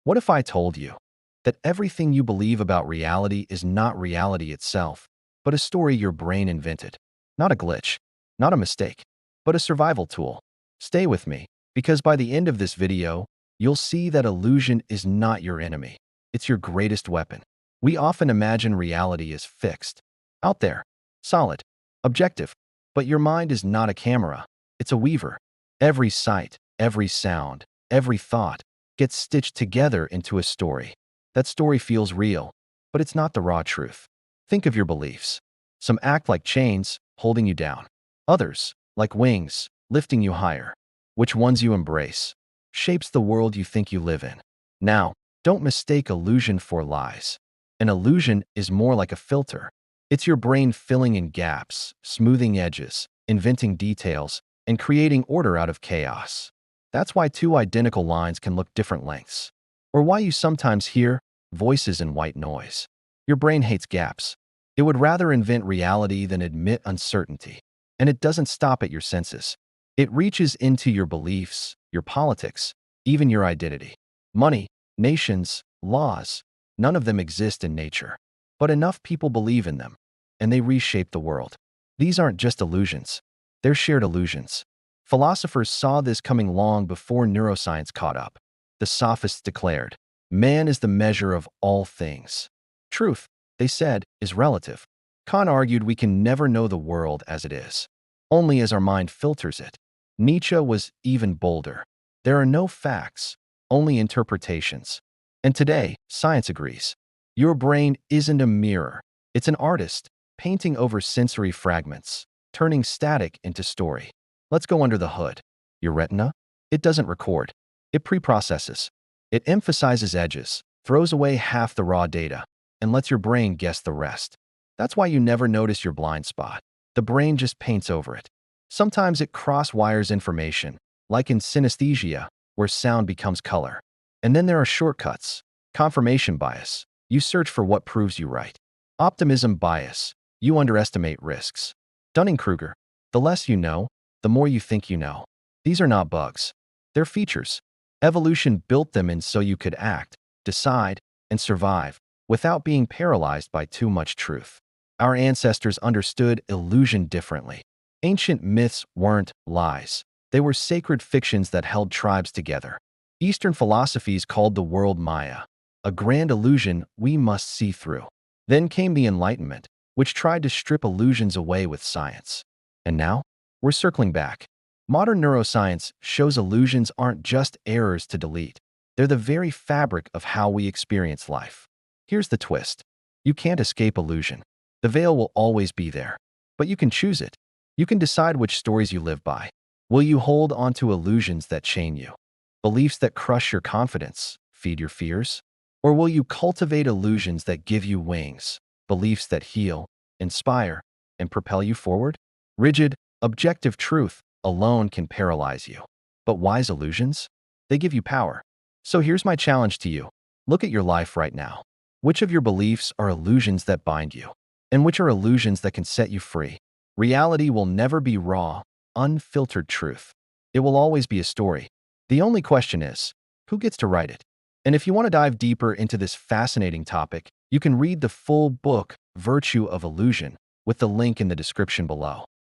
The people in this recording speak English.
What if I told you that everything you believe about reality is not reality itself, but a story your brain invented? Not a glitch, not a mistake, but a survival tool. Stay with me, because by the end of this video, you'll see that illusion is not your enemy. It's your greatest weapon. We often imagine reality as fixed, out there, solid, objective, but your mind is not a camera. It's a weaver. Every sight, every sound, every thought gets stitched together into a story. That story feels real, but it's not the raw truth. Think of your beliefs. Some act like chains, holding you down. Others, like wings, lifting you higher. Which ones you embrace shapes the world you think you live in. Now, don't mistake illusion for lies. An illusion is more like a filter. It's your brain filling in gaps, smoothing edges, inventing details, and creating order out of chaos. That's why two identical lines can look different lengths. Or why you sometimes hear voices in white noise. Your brain hates gaps. It would rather invent reality than admit uncertainty. And it doesn't stop at your senses. It reaches into your beliefs, your politics, even your identity. Money, nations, laws, none of them exist in nature. But enough people believe in them, and they reshape the world. These aren't just illusions. They're shared illusions. Philosophers saw this coming long before neuroscience caught up. The sophists declared, man is the measure of all things. Truth, they said, is relative. Kant argued we can never know the world as it is, only as our mind filters it. Nietzsche was even bolder. There are no facts, only interpretations. And today, science agrees. Your brain isn't a mirror. It's an artist, painting over sensory fragments, turning static into story. Let's go under the hood. Your retina? It doesn't record. It pre-processes. It emphasizes edges, throws away half the raw data, and lets your brain guess the rest. That's why you never notice your blind spot. The brain just paints over it. Sometimes it cross-wires information, like in synesthesia, where sound becomes color. And then there are shortcuts. Confirmation bias. You search for what proves you right. Optimism bias. You underestimate risks. Dunning-Kruger. The less you know, the more you think you know. These are not bugs. They're features. Evolution built them in so you could act, decide, and survive without being paralyzed by too much truth. Our ancestors understood illusion differently. Ancient myths weren't lies. They were sacred fictions that held tribes together. Eastern philosophies called the world Maya, a grand illusion we must see through. Then came the Enlightenment, which tried to strip illusions away with science. And now, we're circling back. Modern neuroscience shows illusions aren't just errors to delete. They're the very fabric of how we experience life. Here's the twist. You can't escape illusion. The veil will always be there. But you can choose it. You can decide which stories you live by. Will you hold on to illusions that chain you? Beliefs that crush your confidence, feed your fears? Or will you cultivate illusions that give you wings, beliefs that heal, inspire, and propel you forward? Rigid, objective truth alone can paralyze you. But wise illusions? They give you power. So here's my challenge to you. Look at your life right now. Which of your beliefs are illusions that bind you? And which are illusions that can set you free? Reality will never be raw, unfiltered truth. It will always be a story. The only question is, who gets to write it? And if you want to dive deeper into this fascinating topic, you can read the full book, Virtue of Illusion, with the link in the description below.